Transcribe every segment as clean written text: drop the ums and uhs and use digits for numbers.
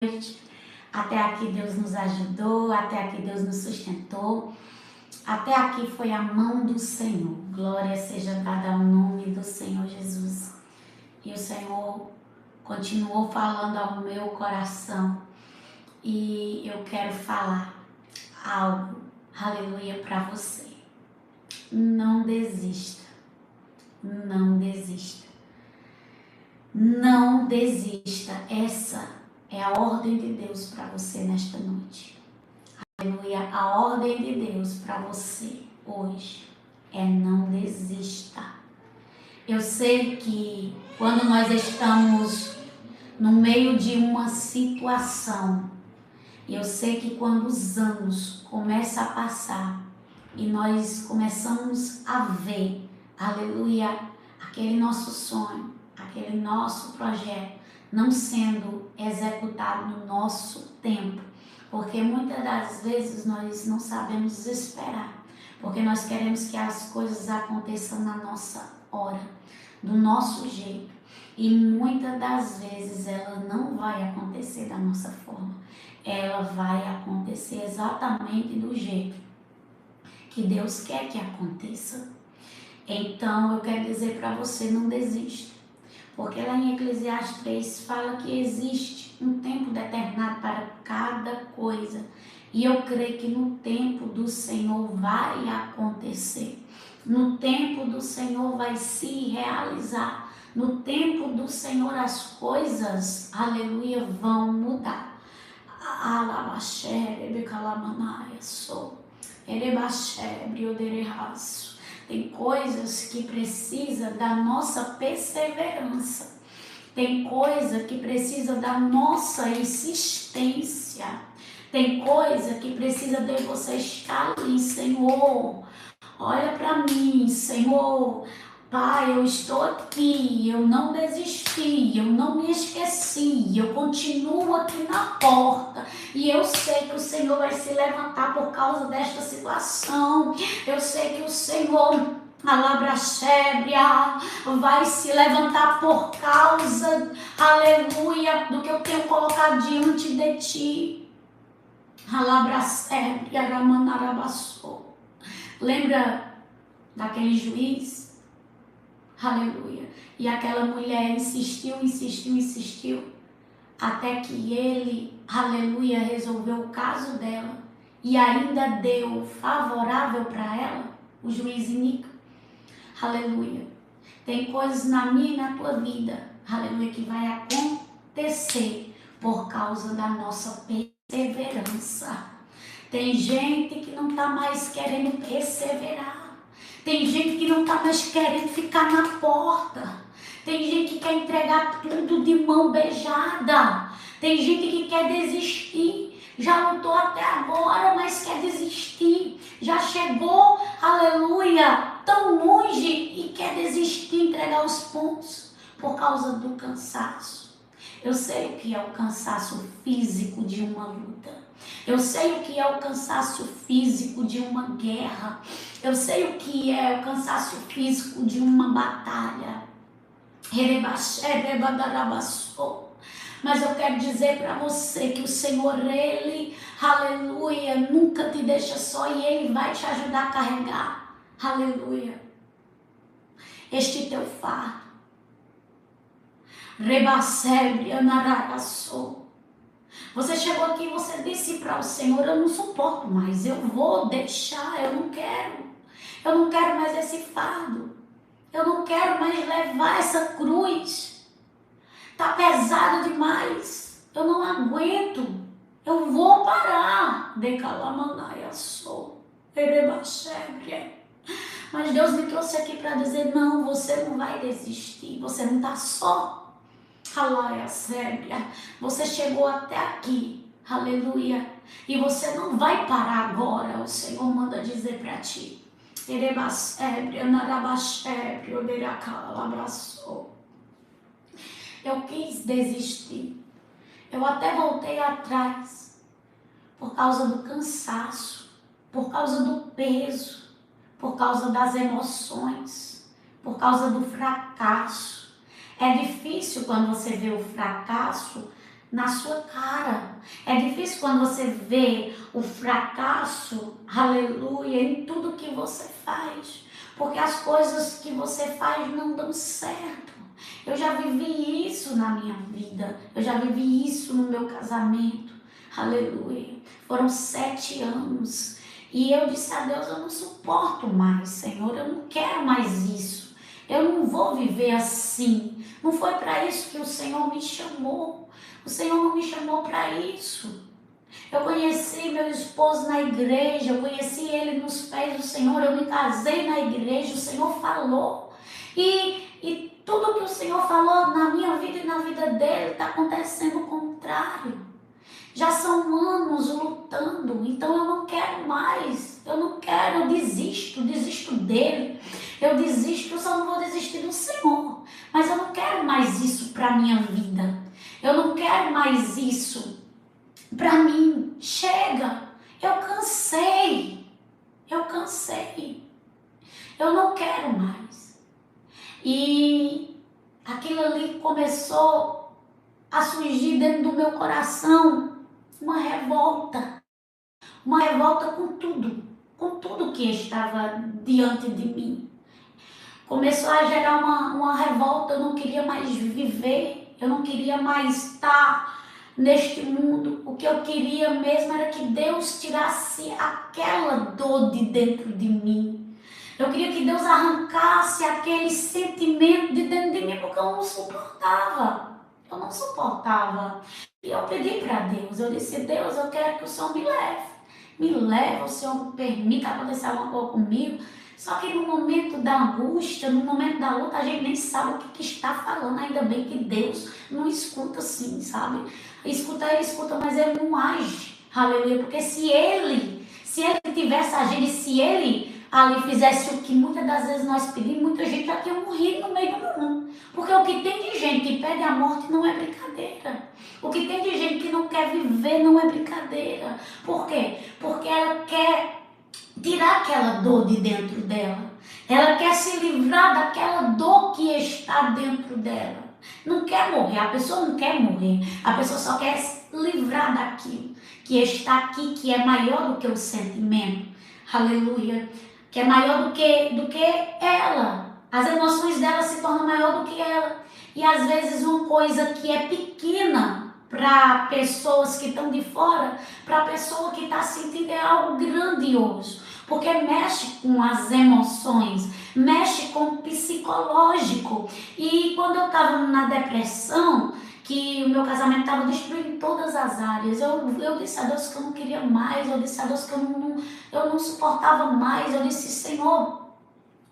noite. Até aqui Deus nos ajudou, até aqui Deus nos sustentou, até aqui foi a mão do Senhor. Glória seja dada ao nome do Senhor Jesus. E o Senhor continuou falando ao meu coração e eu quero falar algo, aleluia, para você. Não desista, não desista, não desista. Essa é a ordem de Deus para você nesta noite. Aleluia. A ordem de Deus para você hoje é não desista. Eu sei que quando nós estamos no meio de uma situação, eu sei que quando os anos começam a passar e nós começamos a ver, aleluia, aquele nosso sonho, aquele nosso projeto não sendo executado no nosso tempo, porque muitas das vezes nós não sabemos esperar, porque nós queremos que as coisas aconteçam na nossa hora, do nosso jeito, e muitas das vezes ela não vai acontecer da nossa forma, ela vai acontecer exatamente do jeito que Deus quer que aconteça. Então eu quero dizer para você, não desista. Porque lá em Eclesiastes 3 fala que existe um tempo determinado para cada coisa. E eu creio que no tempo do Senhor vai acontecer. No tempo do Senhor vai se realizar. No tempo do Senhor as coisas, aleluia, vão mudar. Tem coisas que precisam da nossa perseverança. Tem coisa que precisa da nossa insistência. Tem coisa que precisa de você estar ali, Senhor. Olha para mim, Senhor. Pai, eu estou aqui, eu não desisti, eu não me esqueci, eu continuo aqui na porta e eu sei que o Senhor vai se levantar por causa desta situação. Eu sei que o Senhor, Alabrachébria, vai se levantar por causa, aleluia, do que eu tenho colocado diante de ti. Alabrachébria, Ramanarabassou. Lembra daquele juiz? Aleluia. E aquela mulher insistiu, até que ele, aleluia, resolveu o caso dela e ainda deu favorável para ela, o juiz iníquo. Aleluia. Tem coisas na minha e na tua vida, aleluia, que vai acontecer por causa da nossa perseverança. Tem gente que não está mais querendo perseverar. Tem gente que não está mais querendo ficar na porta. Tem gente que quer entregar tudo de mão beijada. Tem gente que quer desistir. Já lutou até agora, mas quer desistir. Já chegou, aleluia, tão longe e quer desistir, entregar os pontos por causa do cansaço. Eu sei o que é o cansaço físico de uma luta. Eu sei o que é o cansaço físico de uma guerra. Eu sei o que é o cansaço físico de uma batalha. Mas eu quero dizer para você que o Senhor, Ele, aleluia, nunca te deixa só e Ele vai te ajudar a carregar, aleluia, este teu fardo. Você chegou aqui e você disse para o Senhor, eu não suporto mais, eu vou deixar, eu não quero mais esse fardo, eu não quero mais levar essa cruz, tá pesado demais, eu não aguento, eu vou parar. Mas Deus me trouxe aqui para dizer, não, você não vai desistir, você não está só. Você chegou até aqui, aleluia, e você não vai parar agora. O Senhor manda dizer para ti, eu quis desistir, eu até voltei atrás por causa do cansaço, por causa do peso, por causa das emoções, por causa do fracasso. É difícil quando você vê o fracasso na sua cara. É difícil quando você vê o fracasso, aleluia, em tudo que você faz, porque as coisas que você faz não dão certo. Eu já vivi isso na minha vida, eu já vivi isso no meu casamento, aleluia. Foram 7 anos e eu disse a Deus: eu não suporto mais, Senhor, eu não quero mais isso, eu não vou viver assim. Não foi para isso que o Senhor me chamou. O Senhor não me chamou para isso. Eu conheci meu esposo na igreja, eu conheci ele nos pés do Senhor, eu me casei na igreja, o Senhor falou. E tudo que o Senhor falou na minha vida e na vida dele está acontecendo o contrário. Já são anos lutando, então eu não quero mais, eu não quero, eu desisto dele, eu desisto, eu só não vou desistir do Senhor, mas eu não quero mais isso para minha vida, eu não quero mais isso para mim, chega, eu cansei, eu não quero mais. E aquilo ali começou a surgir dentro do meu coração, uma revolta com tudo que estava diante de mim. Começou a gerar uma revolta, eu não queria mais viver, eu não queria mais estar neste mundo. O que eu queria mesmo era que Deus tirasse aquela dor de dentro de mim. Eu queria que Deus arrancasse aquele sentimento de dentro de mim, porque eu não suportava. E eu pedi para Deus, eu disse: Deus, eu quero que o Senhor me leve. Me leve, o Senhor me permita acontecer alguma coisa comigo. Só que no momento da angústia, no momento da luta, a gente nem sabe o que está falando. Ainda bem que Deus não escuta assim, sabe? Escuta, ele escuta, mas ele não age. Aleluia. Porque se ele tivesse agido, e se ele ali fizesse o que muitas das vezes nós pedimos, muita gente já tinha morrido no meio do mundo. Porque o que tem de gente que pede a morte não é brincadeira. O que tem de gente que não quer viver não é brincadeira. Por quê? Porque ela quer tirar aquela dor de dentro dela. Ela quer se livrar daquela dor que está dentro dela. Não quer morrer, a pessoa não quer morrer. A pessoa só quer se livrar daquilo que está aqui, que é maior do que o sentimento. Aleluia. Que é maior do que ela. As emoções dela se tornam maior do que ela. E às vezes uma coisa que é pequena para pessoas que estão de fora, para a pessoa que está sentindo, é algo grandioso. Porque mexe com as emoções, mexe com o psicológico. E quando eu estava na depressão, que o meu casamento estava destruindo todas as áreas, eu disse a Deus que eu não queria mais, eu disse a Deus que eu não suportava mais, eu disse: Senhor,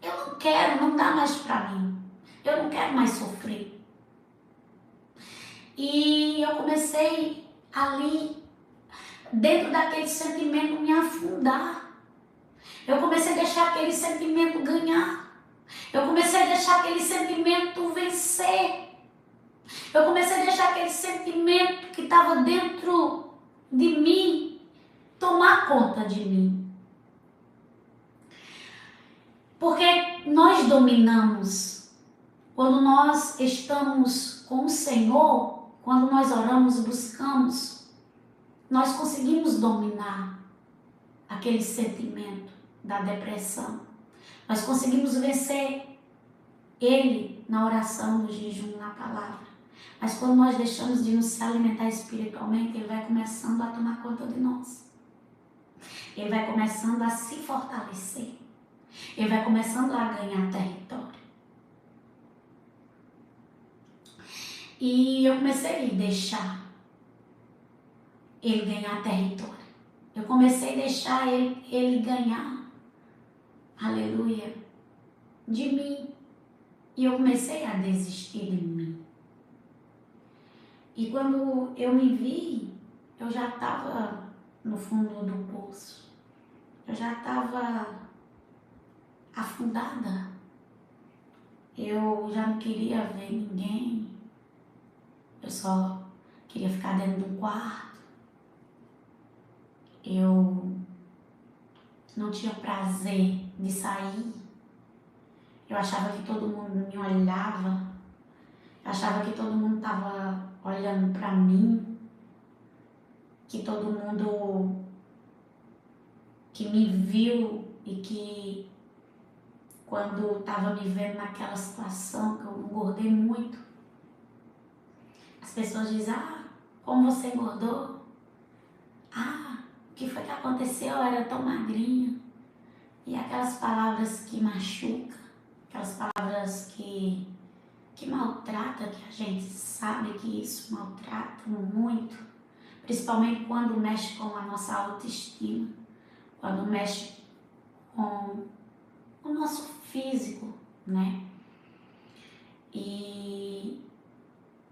eu não quero, não dá mais para mim, eu não quero mais sofrer. E eu comecei ali, dentro daquele sentimento, me afundar. Eu comecei a deixar aquele sentimento ganhar. Eu comecei a deixar aquele sentimento vencer. Eu comecei a deixar aquele sentimento que estava dentro de mim tomar conta de mim. Porque nós dominamos. Quando nós estamos com o Senhor, quando nós oramos e buscamos, nós conseguimos dominar aquele sentimento da depressão. Nós conseguimos vencer ele na oração, no jejum, na palavra. Mas quando nós deixamos de nos alimentar espiritualmente, ele vai começando a tomar conta de nós. Ele vai começando a se fortalecer. Ele vai começando a ganhar território. E eu comecei a deixar ele ganhar território. Eu comecei a deixar ele ganhar, aleluia, de mim. E eu comecei a desistir de mim. E quando eu me vi, eu já estava no fundo do poço. Eu já estava afundada. Eu já não queria ver ninguém. Eu só queria ficar dentro do quarto. Eu não tinha prazer de sair. Eu achava que todo mundo me olhava. Eu achava que todo mundo estava olhando para mim. que todo mundo que me viu e que quando estava me vendo naquela situação que eu engordei muito, as pessoas dizem, como você engordou? O que foi que aconteceu? Eu era tão magrinha. E aquelas palavras que machucam, aquelas palavras que maltratam, que a gente sabe que isso maltrata muito, principalmente quando mexe com a nossa autoestima, quando mexe com o nosso físico, né? E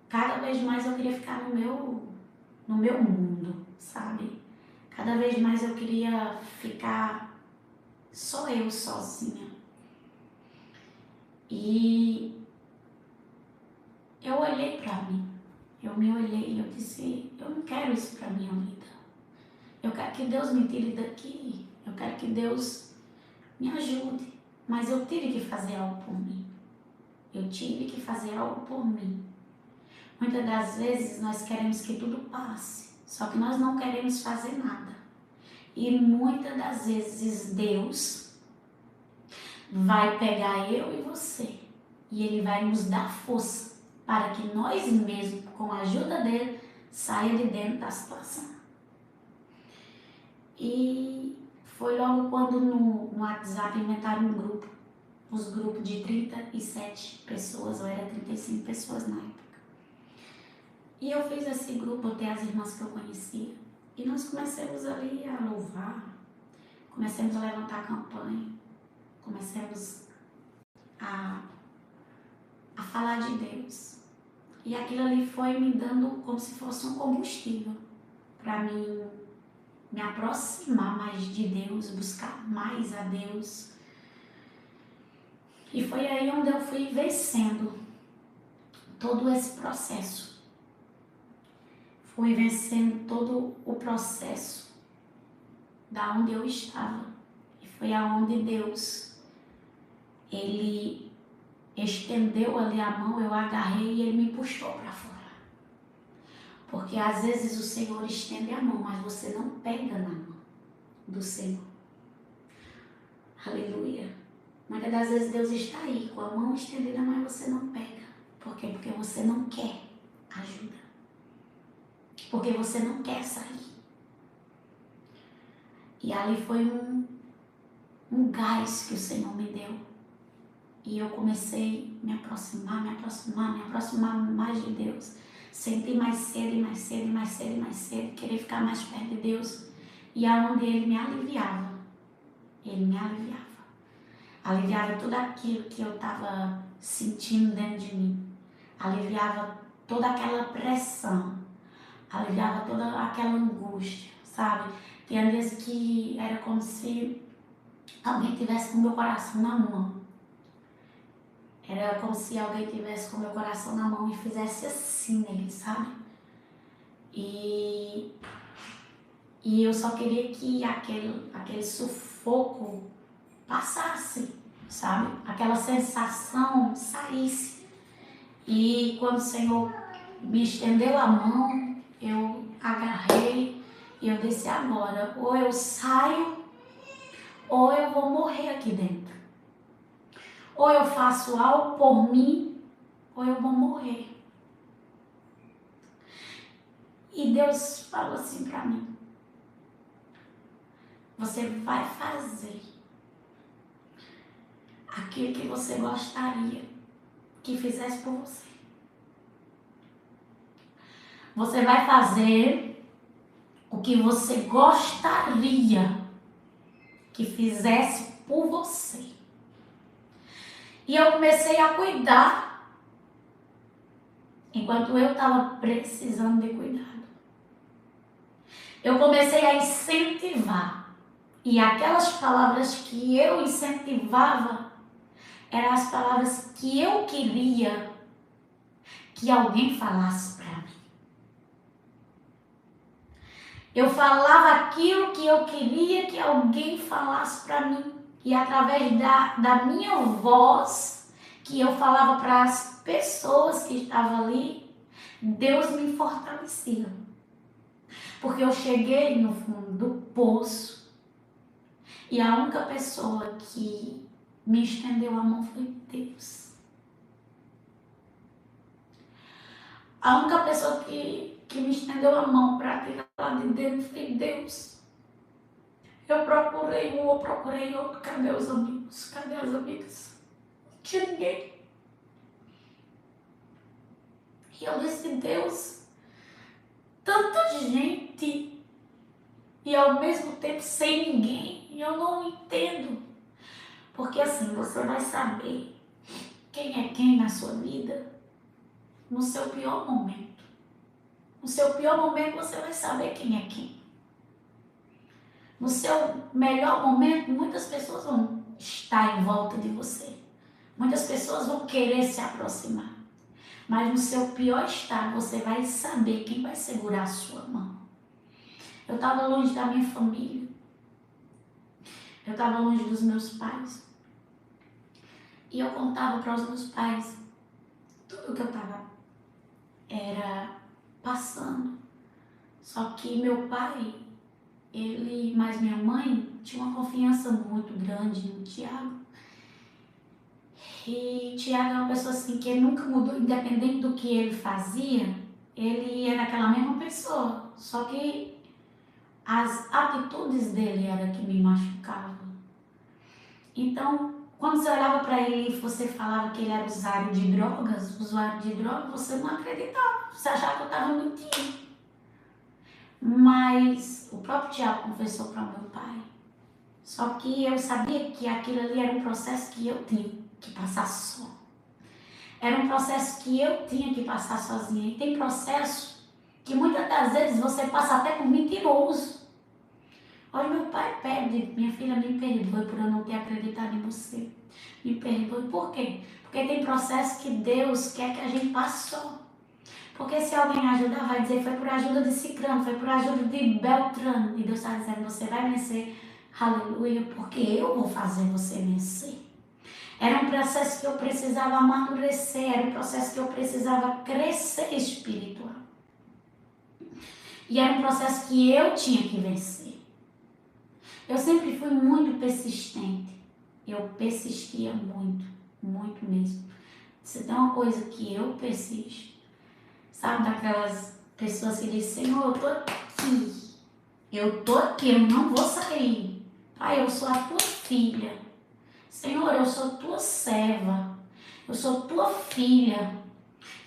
cada vez mais eu queria ficar no meu mundo, sabe? Cada vez mais eu queria ficar só eu sozinha. E eu olhei pra mim, eu me olhei e eu disse, eu não quero isso pra minha vida. Eu quero que Deus me tire daqui, eu quero que Deus me ajude. Mas eu tive que fazer algo por mim. Eu tive que fazer algo por mim. Muitas das vezes nós queremos que tudo passe, só que nós não queremos fazer nada. E muitas das vezes Deus vai pegar eu e você e Ele vai nos dar força para que nós mesmos, com a ajuda dele, saia de dentro da situação. E foi logo quando no WhatsApp inventaram um grupo, os grupos de 37 pessoas, ou era 35 pessoas na época. E eu fiz esse grupo, botei as irmãs que eu conhecia, e nós começamos ali a louvar, começamos a levantar a campanha, começamos a falar de Deus. E aquilo ali foi me dando como se fosse um combustível para mim me aproximar mais de Deus, buscar mais a Deus. E foi aí onde eu fui vencendo todo esse processo. Fui vencendo todo o processo da onde eu estava. E foi aonde Deus, Ele estendeu ali a mão, eu agarrei e Ele me puxou para fora. Porque às vezes o Senhor estende a mão, mas você não pega na mão do Senhor. Aleluia. Muitas das vezes Deus está aí com a mão estendida, mas você não pega. Por quê? Porque você não quer ajuda. Porque você não quer sair. E ali foi um gás que o Senhor me deu. E eu comecei a me aproximar mais de Deus. Sentir mais sede, mais sede, mais sede, mais sede. Querer ficar mais perto de Deus. E aonde Ele me aliviava. Ele me aliviava. Aliviava tudo aquilo que eu estava sentindo dentro de mim. Aliviava toda aquela pressão. Aliviava toda aquela angústia, sabe? Tinha vezes que era como se alguém tivesse com o meu coração na mão. Era como se alguém tivesse com o meu coração na mão e fizesse assim nele, sabe? E eu só queria que aquele sufoco passasse, sabe? Aquela sensação saísse. E quando o Senhor me estendeu a mão, eu agarrei e eu disse, agora, ou eu saio, ou eu vou morrer aqui dentro. Ou eu faço algo por mim, ou eu vou morrer. E Deus falou assim para mim, você vai fazer aquilo que você gostaria que fizesse por você. Você vai fazer o que você gostaria que fizesse por você. E eu comecei a cuidar enquanto eu estava precisando de cuidado. Eu comecei a incentivar. E aquelas palavras que eu incentivava eram as palavras que eu queria que alguém falasse para mim. Eu falava aquilo que eu queria que alguém falasse para mim. E através da minha voz, que eu falava para as pessoas que estavam ali, Deus me fortalecia. Porque eu cheguei no fundo do poço e a única pessoa que me estendeu a mão foi Deus. A única pessoa que me estendeu a mão para tirar lá de dentro foi Deus. Eu procurei um, eu procurei outro. Cadê os amigos? Cadê as amigas? Não tinha ninguém. E eu disse, Deus, tanta gente e ao mesmo tempo sem ninguém. E eu não entendo. Porque assim, você vai saber quem é quem na sua vida no seu pior momento. No seu pior momento você vai saber quem é quem. No seu melhor momento, muitas pessoas vão estar em volta de você. Muitas pessoas vão querer se aproximar. Mas no seu pior estado, você vai saber quem vai segurar a sua mão. Eu estava longe da minha família. Eu estava longe dos meus pais. E eu contava para os meus pais tudo que eu estava passando. Só que meu pai, ele mais minha mãe, tinha uma confiança muito grande no Tiago. E Tiago é uma pessoa assim que ele nunca mudou, independente do que ele fazia, ele era aquela mesma pessoa. Só que as atitudes dele eram que me machucavam. Então, quando você olhava para ele e você falava que ele era usuário de drogas, você não acreditava. Você achava que eu estava mentindo. Mas o próprio Tiago confessou para meu pai. Só que eu sabia que aquilo ali era um processo que eu tinha que passar só. Era um processo que eu tinha que passar sozinha. E tem processo que muitas das vezes você passa até com mentiroso. Olha, meu pai pede, minha filha, me perdoe por eu não ter acreditado em você. Me perdoe. Por quê? Porque tem processo que Deus quer que a gente passe só. Porque se alguém ajudar, vai dizer, foi por ajuda de Cicrano, foi por ajuda de Beltrano. E Deus está dizendo, você vai vencer, aleluia, porque eu vou fazer você vencer. Era um processo que eu precisava amadurecer, era um processo que eu precisava crescer espiritual. E era um processo que eu tinha que vencer. Eu sempre fui muito persistente. Eu persistia muito, muito mesmo. Se tem uma coisa que eu persisto, sabe, daquelas pessoas que dizem, Senhor, eu tô aqui, eu não vou sair. Pai, eu sou a tua filha. Senhor, eu sou tua serva. Eu sou tua filha.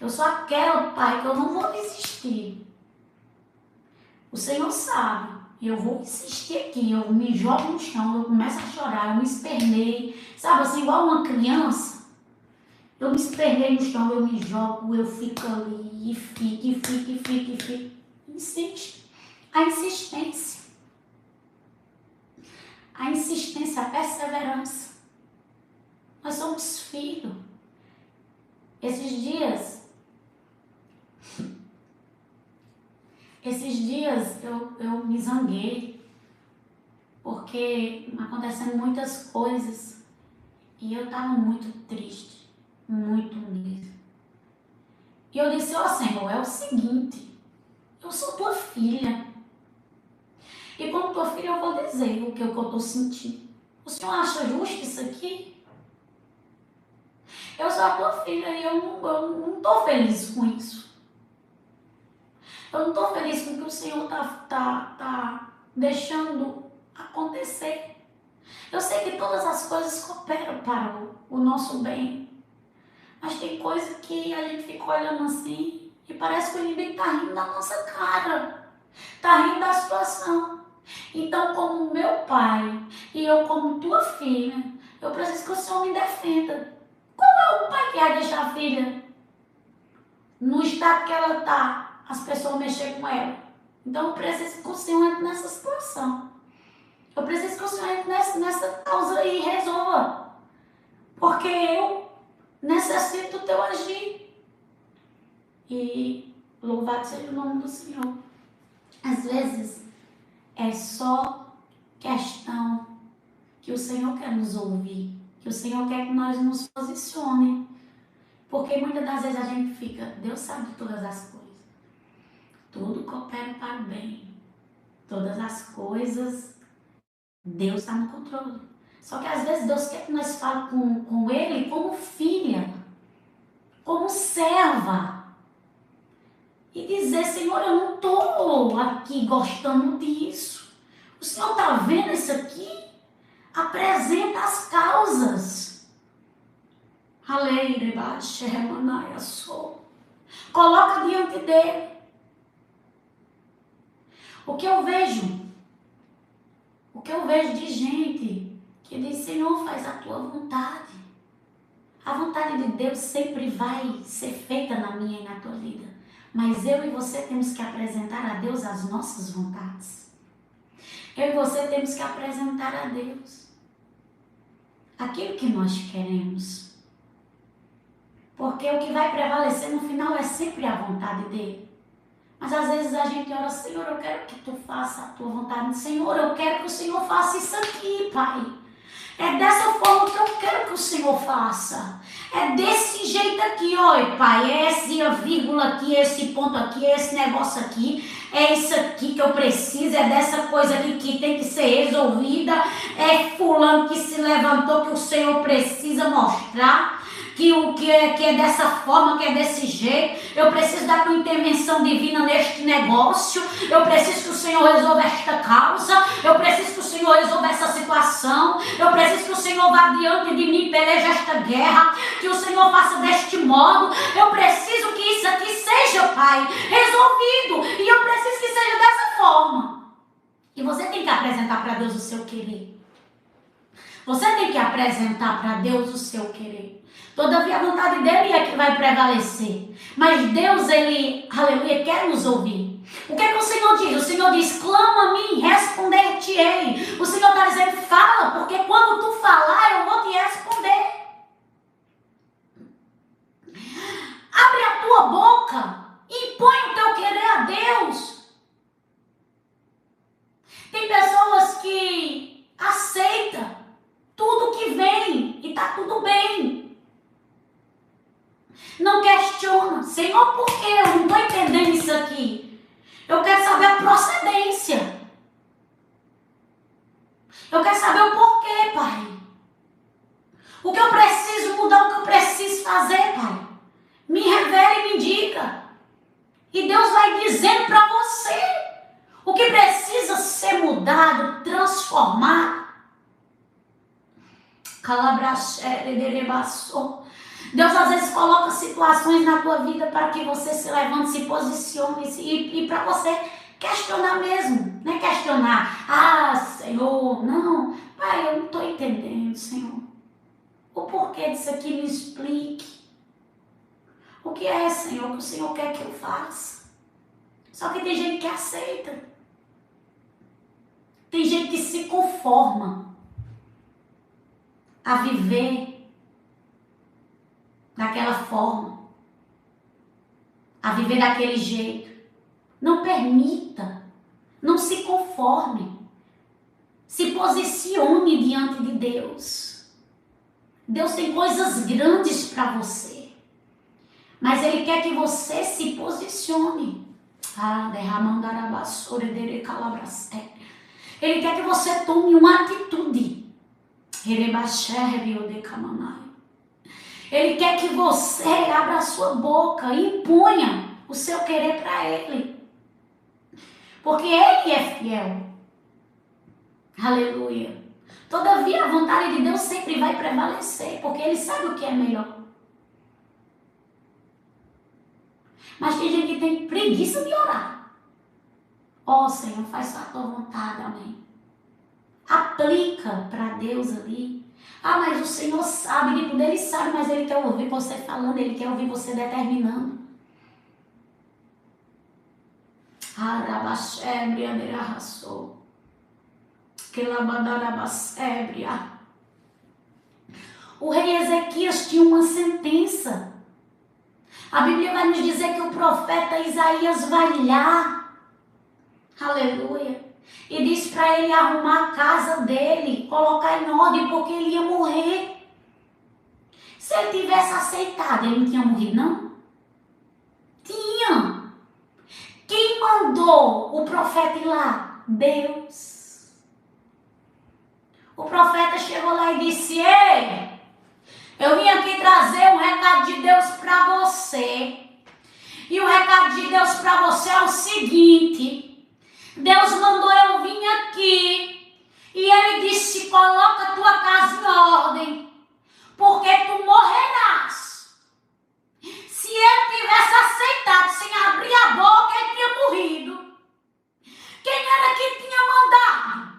Eu sou aquela, Pai, que eu não vou desistir. O Senhor sabe. E eu vou insistir aqui. Eu me jogo no chão, eu começo a chorar, eu me espernei. Sabe, assim, igual uma criança. Eu me espernei no chão, eu me jogo, eu fico ali, e fico. Insiste. A insistência. A insistência, a perseverança. Nós somos filhos. Esses dias eu me zanguei, porque acontecendo muitas coisas e eu estava muito triste, muito mesmo. E eu disse, Senhor, é o seguinte, eu sou tua filha. E como tua filha eu vou dizer o que eu estou sentindo. O Senhor acha justo isso aqui? Eu sou a tua filha e eu não estou feliz com isso. Eu não estou feliz com o que o Senhor tá deixando acontecer. Eu sei que todas as coisas cooperam para o nosso bem. Mas tem coisa que a gente fica olhando assim e parece que o inimigo está rindo da nossa cara. Está rindo da situação. Então, como meu pai e eu como tua filha, eu preciso que o Senhor me defenda. Qual é o pai que vai deixar a filha no estado que ela está? As pessoas mexerem com ela. Então eu preciso que o Senhor entre nessa situação. Eu preciso que o Senhor entre nessa causa aí e resolva. Porque eu necessito do teu agir. E louvado seja o nome do Senhor. Às vezes é só questão que o Senhor quer nos ouvir. Que o Senhor quer que nós nos posicione. Porque muitas das vezes a gente fica, Deus sabe de todas as coisas. Tudo coopera para o bem Todas as coisas, Deus está no controle. Só que às vezes Deus quer que nós falemos com Ele como filha, como serva. E dizer, Senhor, eu não estou aqui gostando disso. O Senhor está vendo isso aqui? Apresenta as causas. Coloca diante dele. O que eu vejo de gente que diz, Senhor, faz a tua vontade. A vontade de Deus sempre vai ser feita na minha e na tua vida. Mas eu e você temos que apresentar a Deus as nossas vontades. Eu e você temos que apresentar a Deus aquilo que nós queremos. Porque o que vai prevalecer no final é sempre a vontade dele. Mas às vezes a gente ora, Senhor, eu quero que tu faça a tua vontade. Senhor, eu quero que o Senhor faça isso aqui, Pai. É dessa forma que eu quero que o Senhor faça. É desse jeito aqui, ó, Pai. É essa vírgula aqui, esse ponto aqui, esse negócio aqui. É isso aqui que eu preciso. É dessa coisa aqui que tem que ser resolvida. É fulano que se levantou que o Senhor precisa mostrar. Que é dessa forma, que é desse jeito. Eu preciso da tua intervenção divina neste negócio. Eu preciso que o Senhor resolva esta causa. Eu preciso que o Senhor resolva essa situação. Eu preciso que o Senhor vá diante de mim e peleje esta guerra. Que o Senhor faça deste modo. Eu preciso que isso aqui seja, Pai, resolvido. E eu preciso que seja dessa forma. E você tem que apresentar para Deus o seu querer. Você tem que apresentar para Deus o seu querer. Todavia a vontade dele é que vai prevalecer. Mas Deus, ele, aleluia, quer nos ouvir. O que é que o Senhor diz? O Senhor diz, clama a mim, responder-te-ei. O Senhor está dizendo, fala, porque quando tu falar, eu vou te responder. Abre a tua boca, impõe o teu querer a Deus. Tem pessoas que aceitam tudo que vem e está tudo bem. Não questiona. Senhor, por que eu não estou entendendo isso aqui? Eu quero saber a procedência. Eu quero saber o porquê, Pai. O que eu preciso mudar, o que eu preciso fazer, Pai. Me revela e me diga. E Deus vai dizendo para você o que precisa ser mudado, transformado. Deus às vezes coloca situações na tua vida para que você se levante, se posicione e para você questionar mesmo, não é questionar, ah, Senhor, não, Pai, eu não estou entendendo, Senhor, o porquê disso aqui, me explique, o que é, Senhor, que o Senhor quer que eu faça. Só que tem gente que aceita, tem gente que se conforma a viver daquela forma, a viver daquele jeito. Não permita, não se conforme, se posicione diante de Deus. Deus tem coisas grandes para você, mas Ele quer que você se posicione. Ele quer que você tome uma atitude. Ele quer que você abra a sua boca e imponha o seu querer para Ele. Porque Ele é fiel. Aleluia. Todavia, a vontade de Deus sempre vai prevalecer, porque Ele sabe o que é melhor. Mas tem gente que tem preguiça de orar. Ó, Senhor, faz a tua vontade, amém. Aplica para Deus ali. Ah, mas o Senhor sabe, Ele sabe, mas Ele quer ouvir você falando, Ele quer ouvir você determinando. O rei Ezequias tinha uma sentença. A Bíblia vai nos dizer que o profeta Isaías vai lá, aleluia, e diz para ele arrumar a casa dele, colocar em ordem, porque ele ia morrer. Se ele tivesse aceitado, ele não tinha morrido, não? Tinha. Quem mandou mandou o profeta ir lá? Deus. O profeta chegou lá e disse: ei, eu vim aqui trazer um recado de Deus para você. E o recado de Deus para você é o seguinte: Deus mandou eu vir aqui e ele disse: coloca a tua casa em ordem, porque tu morrerás. Se ele tivesse aceitado sem abrir a boca, ele tinha morrido. Quem era que tinha mandado?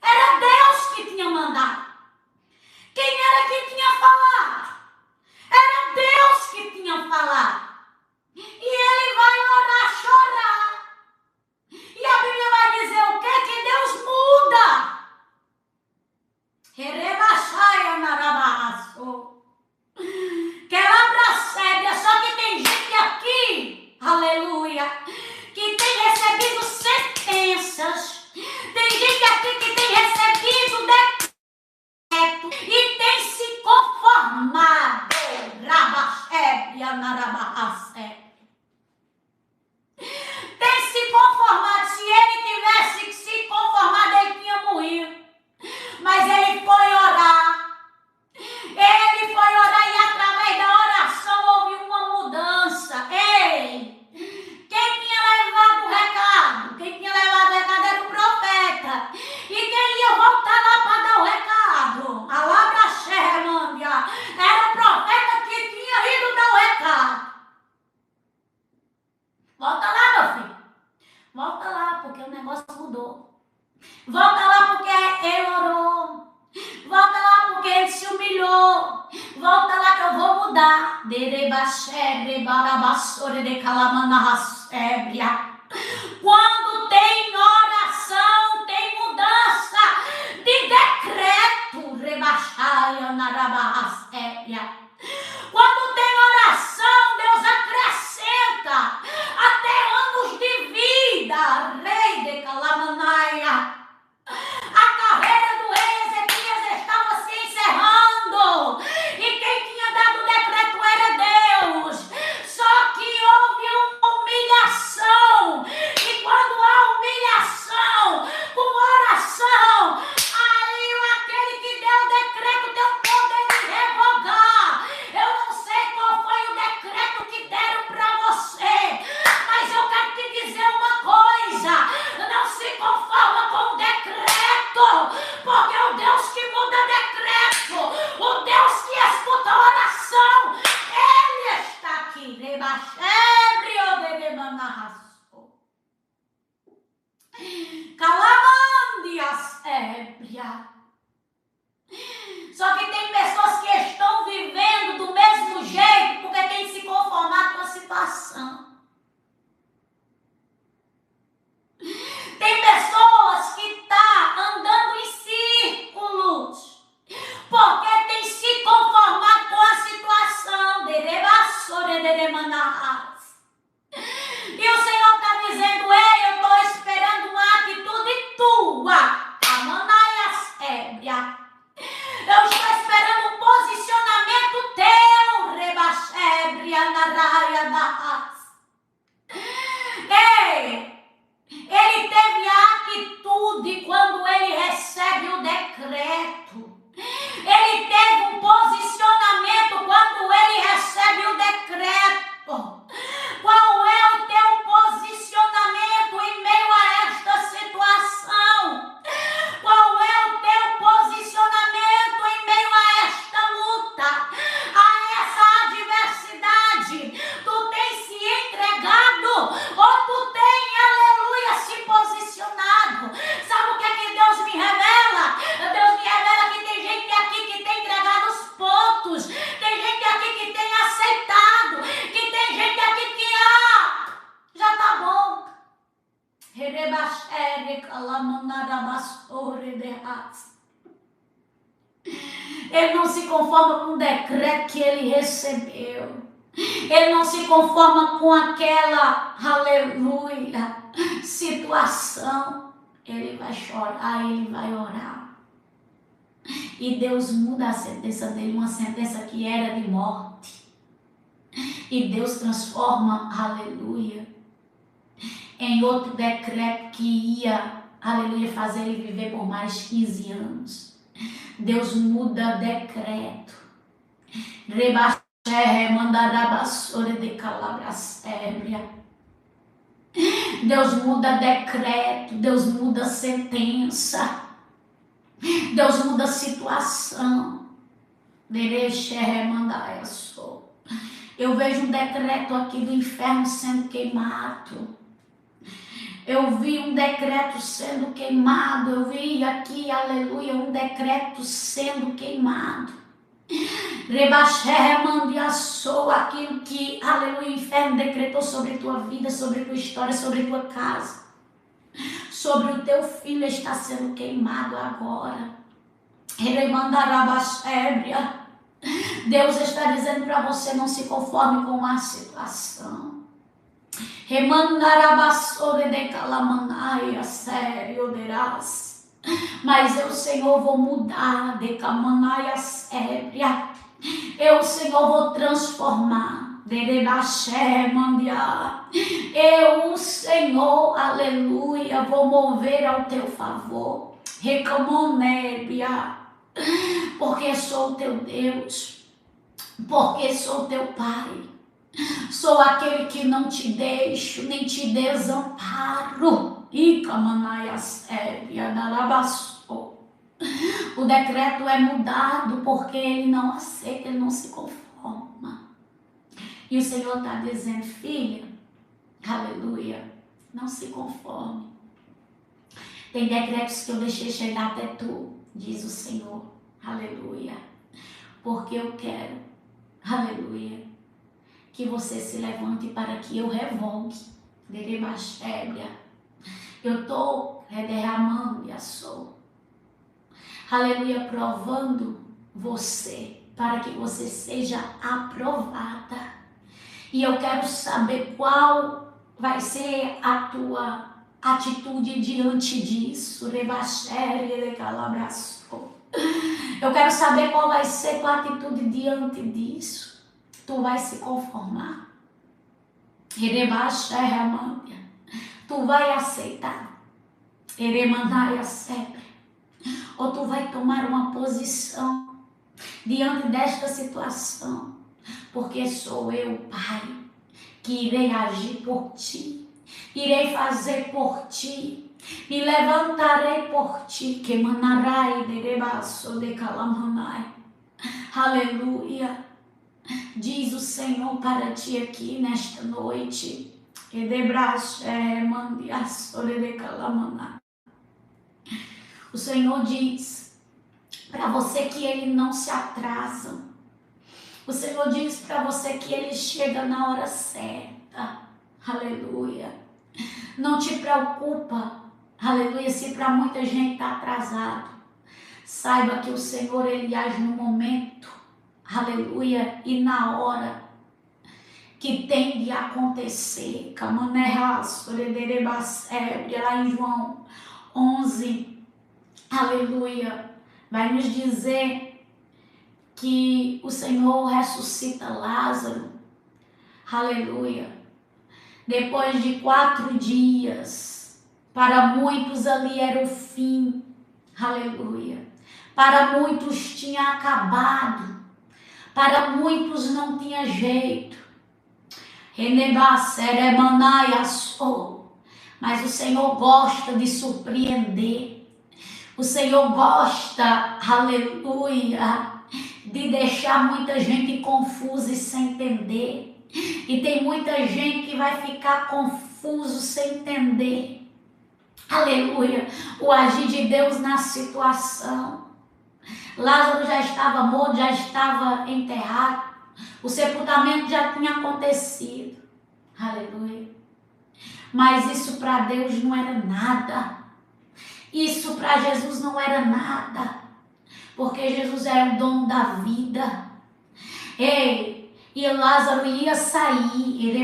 Era Deus que tinha mandado. Quem era que tinha falado? Era Deus que tinha falado. E ele vai orar, chorar. E a Bíblia vai dizer o quê? Que Deus muda. Que ela abraça, só que tem gente aqui, aleluia, que tem recebido sentenças. Tem gente aqui que tem recebido decreto e tem se conformado. Tem se conformado. Se ele tivesse se conformado, ele tinha morrido. Mas ele foi orar. Ele foi orar e através da oração houve uma mudança. Ei! Quem tinha levado o recado? Quem tinha levado o recado era o profeta. E quem ia voltar lá para dar o recado? A Labra Xermândia. Era o profeta que tinha ido dar o recado. Volta lá, meu filho. Volta lá, porque o negócio mudou. Volta lá porque ele orou. Volta lá porque ele se humilhou. Volta lá que eu vou mudar. Quando tem oração, tem mudança de decreto. Quando tem oração, Deus acrescenta até anos de vida. Rei de Calamanaia. A carreira do rei Ezequias estava se encerrando. E quem tinha dado o decreto era Deus. Só que houve uma humilhação. E quando há humilhação, com oração, aí aquele que deu o decreto tem o poder de revogar. Eu não sei qual foi o decreto que deram para você, mas eu quero te dizer uma coisa: não se conforma com o decreto, porque o Deus que muda decreto, o Deus que escuta a oração, ele está aqui. Calamandias ébria. Só que tem pessoas que estão vivendo do mesmo jeito porque tem que se conformar com a situação. Tem pessoas que estão andando em círculos porque tem que se conformar com a situação. E o Senhor está dizendo: ei, eu estou esperando uma atitude tua. Amanaias ébria. Eu estou esperando um posicionamento teu. Rebachébria na raia das. Ei! Ele teve a atitude quando ele recebe o decreto. Ele teve um posicionamento quando ele recebe o decreto. Qual é o teu posicionamento em meio a esta situação? Qual é o teu posicionamento em meio a esta luta, a essa adversidade? Tu tens se entregado ou tu tens, aleluia, se posicionado? Sabe o que é que Deus me revela? Deus me revela que tem gente aqui que tem entregado os pontos, tem gente aqui que tem aceitado, que tem gente aqui que já tá bom. Ele não se conforma com o decreto que ele recebeu. Ele não se conforma com aquela, aleluia, situação. Ele vai chorar, ele vai orar. E Deus muda a sentença dele, uma sentença que era de morte. E Deus transforma, aleluia, em outro decreto que ia, aleluia, fazer ele viver por mais 15 anos. Deus muda decreto. Deus muda decreto, Deus muda sentença, Deus muda situação. Eu vejo um decreto aqui do inferno sendo queimado. Eu vi um decreto sendo queimado. Eu vi aqui, aleluia, um decreto sendo queimado. Rebaixou aquilo que, aleluia, o inferno decretou sobre tua vida, sobre tua história, sobre tua casa. Sobre o teu filho está sendo queimado agora. Deus está dizendo para você: não se conforme com a situação. Mas eu, Senhor, vou mudar. Eu, Senhor, vou transformar. Eu, Senhor, aleluia, vou mover ao teu favor. Porque sou teu Deus, porque sou teu Pai. Sou aquele que não te deixo, nem te desamparo. O decreto é mudado porque ele não aceita, ele não se conforma. E o Senhor está dizendo: filha, aleluia, não se conforme. Tem decretos que eu deixei chegar até tu, diz o Senhor, aleluia. Porque eu quero, aleluia, que você se levante para que eu revogue. Eu estou derramando a sua. Aleluia, provando você, para que você seja aprovada. E eu quero saber qual vai ser a tua atitude diante disso. Eu quero saber qual vai ser a tua atitude diante disso. Tu vai se conformar. Tu vai aceitar. Ou tu vai tomar uma posição diante desta situação. Porque sou eu, Pai, que irei agir por ti. Irei fazer por ti. Me levantarei por ti. Que manarai derebaço de calamanai. Aleluia. Diz o Senhor para ti aqui nesta noite. O Senhor diz para você que Ele não se atrasa. O Senhor diz para você que Ele chega na hora certa. Aleluia. Não te preocupa. Aleluia. Se para muita gente está atrasado. Saiba que o Senhor, Ele age no momento. Aleluia. E na hora que tem de acontecer. Lá em João 11. Aleluia. Vai nos dizer que o Senhor ressuscita Lázaro. Aleluia. Depois de 4 dias. Para muitos ali era o fim. Aleluia. Para muitos tinha acabado. Para muitos não tinha jeito. Mas o Senhor gosta de surpreender. O Senhor gosta, aleluia, de deixar muita gente confusa e sem entender. E tem muita gente que vai ficar confuso sem entender. Aleluia, o agir de Deus na situação. Lázaro já estava morto, já estava enterrado. O sepultamento já tinha acontecido. Aleluia. Mas isso para Deus não era nada. Isso para Jesus não era nada. Porque Jesus era o dono da vida. Ei, e Lázaro ia sair.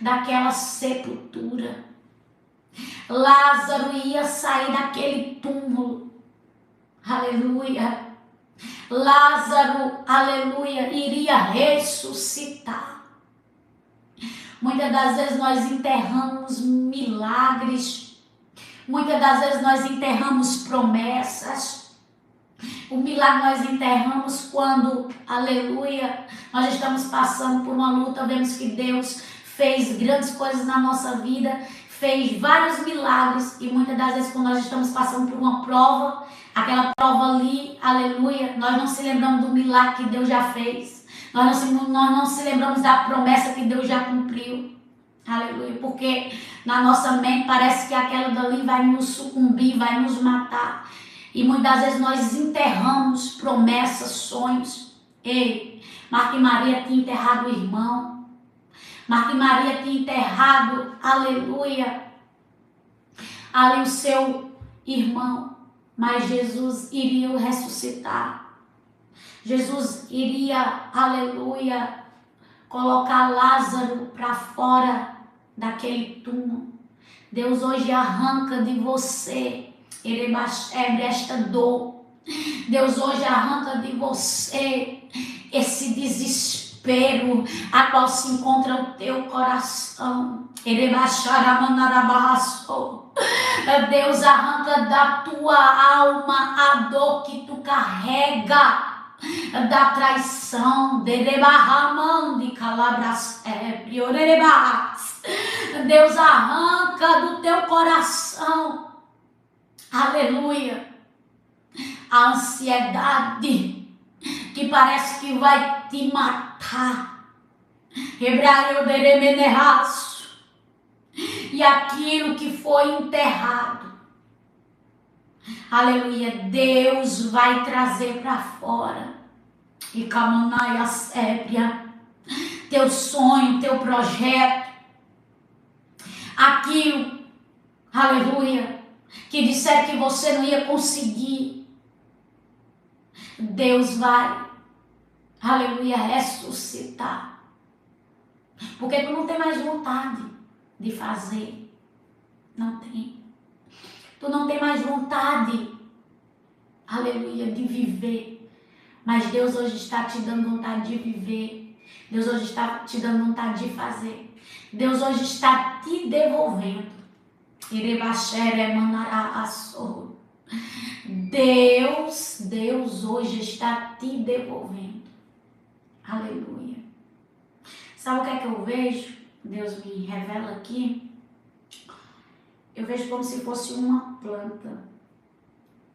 Daquela sepultura. Lázaro ia sair daquele túmulo. Aleluia. Lázaro, aleluia, iria ressuscitar. Muitas das vezes nós enterramos milagres. Muitas das vezes nós enterramos promessas. O milagre nós enterramos quando, aleluia, nós estamos passando por uma luta, vemos que Deus fez grandes coisas na nossa vida, fez vários milagres, e muitas das vezes quando nós estamos passando por uma prova, aquela prova ali, aleluia, nós não se lembramos do milagre que Deus já fez, nós não se lembramos da promessa que Deus já cumpriu, aleluia, porque na nossa mente parece que aquela dali vai nos sucumbir, vai nos matar, e muitas vezes nós enterramos promessas, sonhos. Ei, Marta e Maria tinham enterrado o irmão, Marta e Maria tinham enterrado, aleluia, ali o seu irmão, mas Jesus iria o ressuscitar. Jesus iria, aleluia, colocar Lázaro para fora daquele túmulo. Deus hoje arranca de você esta dor. Deus hoje arranca de você esse desespero a qual se encontra o teu coração. Deus arranca da tua alma a dor que tu carrega da traição. Deus arranca do teu coração, aleluia, a ansiedade que parece que vai te matar. E aquilo que foi enterrado, aleluia, Deus vai trazer para fora. E Camanaia Sébria, teu sonho, teu projeto, aquilo, aleluia, que disseram que você não ia conseguir, Deus vai, aleluia, ressuscitar. Porque tu não tem mais vontade de fazer. Não tem. Tu não tem mais vontade, aleluia, de viver. Mas Deus hoje está te dando vontade de viver. Deus hoje está te dando vontade de fazer. Deus hoje está te devolvendo. Deus hoje está te devolvendo. Aleluia. Sabe o que é que eu vejo? Deus me revela aqui. Eu vejo como se fosse uma planta.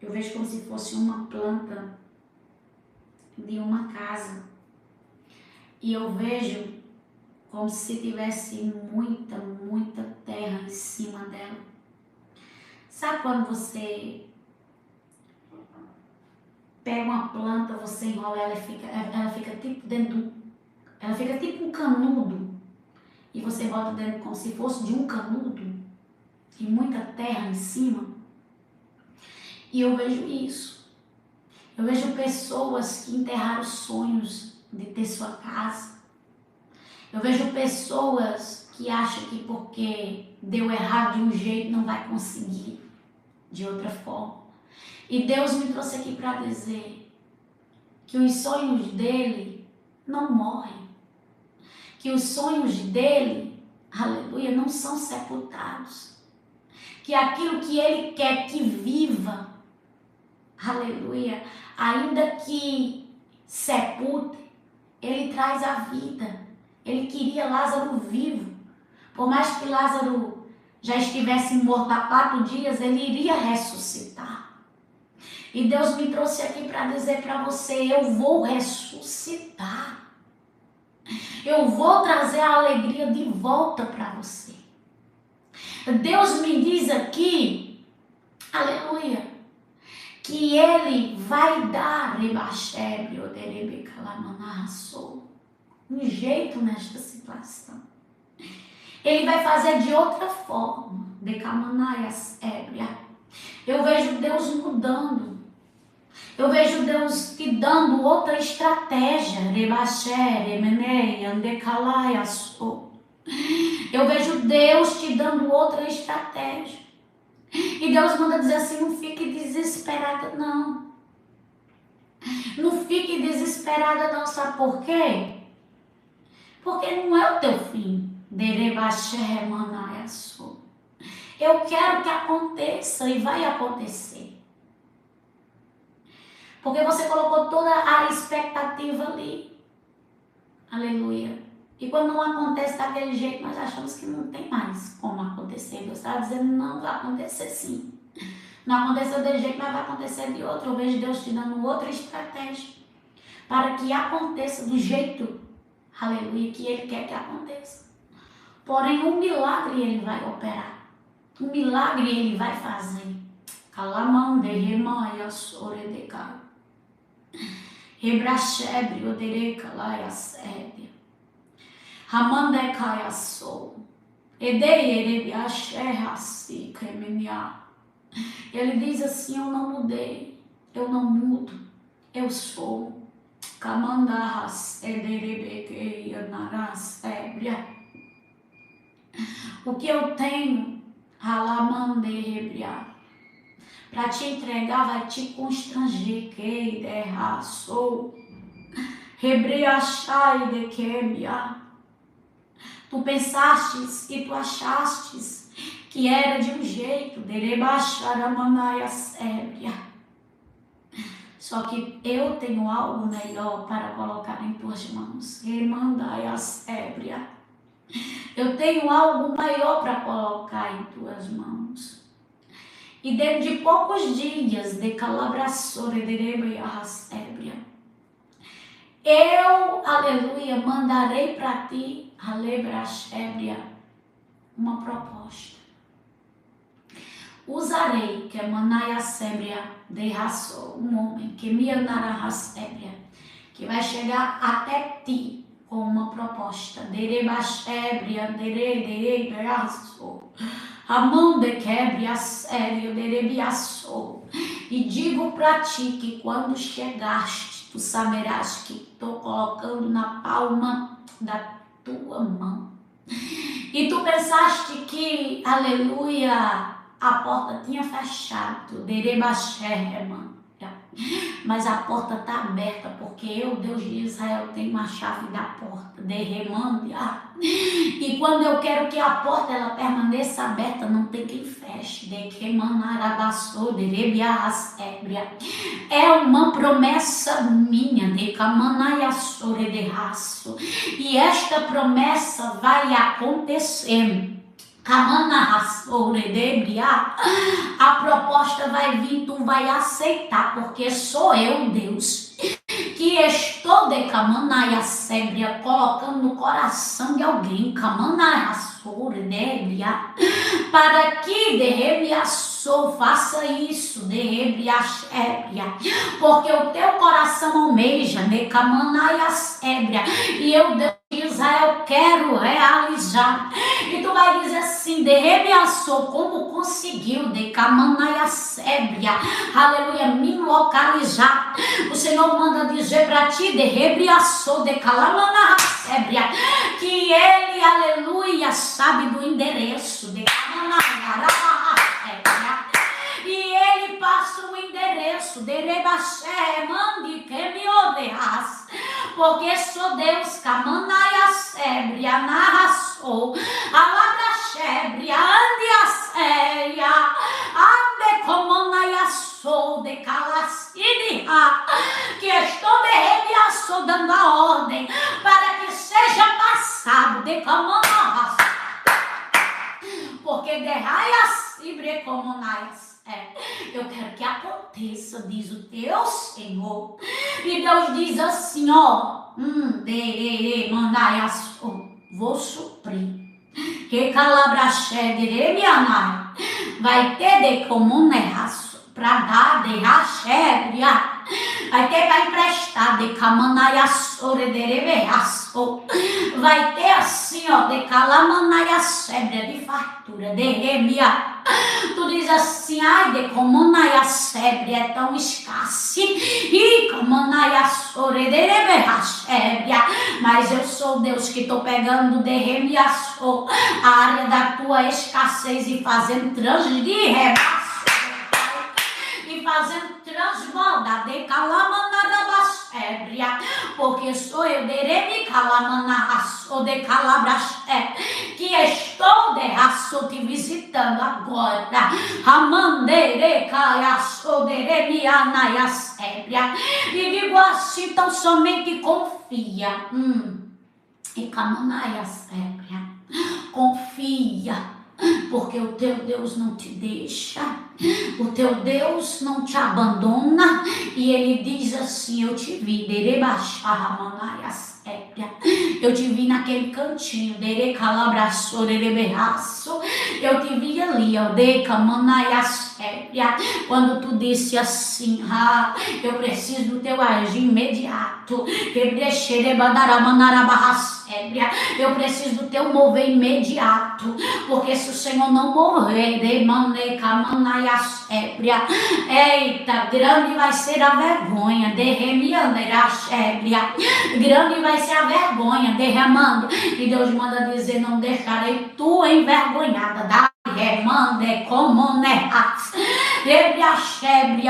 Eu vejo como se fosse uma planta de uma casa. E eu vejo como se tivesse muita terra em cima dela. Sabe quando você pega uma planta, você enrola ela e ela fica tipo dentro, ela fica tipo um canudo, e você bota dentro como se fosse de um canudo e muita terra em cima? E eu vejo isso. Eu vejo pessoas que enterraram sonhos de ter sua casa. Eu vejo pessoas que acham que porque deu errado de um jeito não vai conseguir de outra forma. E Deus me trouxe aqui para dizer que os sonhos dele não morrem. Que os sonhos dele, aleluia, não são sepultados. Que aquilo que ele quer que viva, aleluia, ainda que sepulte, ele traz a vida. Ele queria Lázaro vivo. Por mais que Lázaro já estivesse morto há 4 dias, ele iria ressuscitar. E Deus me trouxe aqui para dizer para você, eu vou ressuscitar. Eu vou trazer a alegria de volta para você. Deus me diz aqui, aleluia, que ele vai dar um jeito nesta situação. Ele vai fazer de outra forma. Eu vejo Deus mudando. Eu vejo Deus te dando outra estratégia. Eu vejo Deus te dando outra estratégia. E Deus manda dizer assim, não fique desesperada não. Não fique desesperada não, sabe por quê? Porque não é o teu fim. Eu quero que aconteça e vai acontecer. Porque você colocou toda a expectativa ali. Aleluia. E quando não acontece daquele jeito, nós achamos que não tem mais como acontecer. Deus está dizendo, não, vai acontecer sim. Não aconteceu de jeito, mas vai acontecer de outro. Eu vejo Deus te dando outra estratégia para que aconteça do jeito, aleluia, que Ele quer que aconteça. Porém, um milagre Ele vai operar. Um milagre Ele vai fazer. Calamande, remaia, soredeca. Rebrachebre, odereca, laia, sede. Ramandecai, sou. Edei, erebiaxerraci, cremenia. Ele diz assim, eu não mudei, eu não mudo, eu sou. Camandarras, ederebequei, anarás, ébria. O que eu tenho, alamanderebria, para te entregar vai te constranger, que derraçou. Rebriachai de quebia. Tu pensastes e tu achastes que era de um jeito, só que eu tenho algo melhor para colocar em tuas mãos. Eu tenho algo maior para colocar em tuas mãos. E dentro de poucos dias, de eu, aleluia, mandarei para ti, uma proposta. Usarei que Manaia Sébria de raço, um homem que me andará Sébria, que vai chegar até ti com uma proposta. Dereba Sébria, dere raço, a mão de quebra sério, derebiaçou. E digo para ti que quando chegaste, tu saberás que estou colocando na palma da tua mão. E tu pensaste que, aleluia, a porta tinha fechado, mas a porta está aberta, porque eu, Deus de Israel, tenho a chave da porta, e quando eu quero que a porta ela permaneça aberta, não tem quem feche, é uma promessa minha, e esta promessa vai acontecer. A proposta vai vir, tu vai aceitar, porque sou eu, Deus, que estou de Camanaia Sébria, colocando no coração de alguém, Camanaia Sébria, para que de rebiaçou, faça isso, de rebiaxébria, porque o teu coração almeja, de Camanaia Sébria, e eu, Deus de Israel, quero realizar. E tu vai dizer assim, de rebiaçou, como conseguiu, de Camanaia Sébria, aleluia, me localizar. O Senhor manda dizer para ti, de rebiaçou, de Calamanaia Sébria, que ele, aleluia, sabe do endereço, de Camanaia Sébria. E ele passa o endereço, de Rebaxé, mande que me odeas, porque sou Deus, Camanaia Sébria, narraçou, alabraxébria, ande a séria, ande comanaia sou, de calacidra, que estou de rebiaçou, dando a ordem, para que seja passado, de camanaia, porque de raias e brecomonaias. Eu quero que aconteça, diz o teu Senhor. E Deus diz assim, ó, vou suprir. Que calabraxé vai ter de comum para dar de rachébria. Vai ter para emprestar de camanaia vai ter assim, ó, de calamanaia sébria, de fartura, de remia. Tu diz assim, ai, de comanaia sébria é tão escasse, e camanaia mas eu sou Deus que estou pegando de remia, a área da tua escassez e fazendo transbordar, e fazendo transbordar de calamanaia porque sou eu, deremi calamanaço, ou de calabraxé, que estou de raço te visitando agora. Amandere caiaço, deremi anaiassébria. E digo assim, tão somente confia. E camanaiassébria. Confia. Porque o teu Deus não te deixa, o teu Deus não te abandona, e ele diz assim: eu te vi, eu te vi naquele cantinho, eu te vi ali, ó, quando tu disse assim: eu preciso do teu agir imediato, eu preciso do teu mover imediato, porque se o Senhor não mover, eita, grande vai ser a vergonha, grande vai ser a vergonha, derramando, e Deus manda dizer: não deixarei tu envergonhada,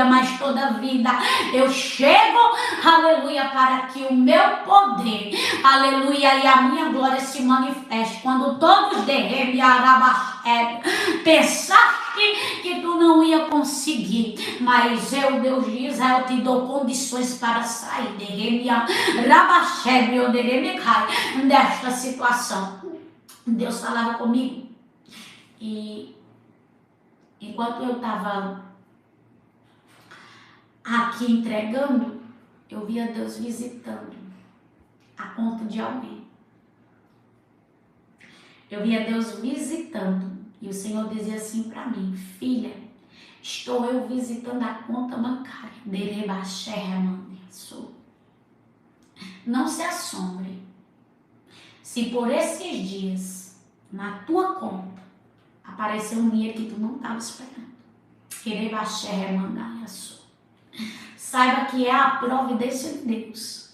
mas toda vida eu chego, aleluia, para que o meu poder, aleluia, e a minha glória se manifeste. Quando todos pensaste que tu não ia conseguir, mas eu, Deus de Israel, te dou condições para sair desta situação. Deus falava comigo, e enquanto eu estava aqui entregando, eu via Deus visitando a conta de alguém. Eu via Deus visitando, e o Senhor dizia assim para mim: filha, estou eu visitando a conta bancária. Não se assombre se por esses dias na tua conta apareceu um dinheiro que tu não estava esperando. Saiba que é a providência de Deus.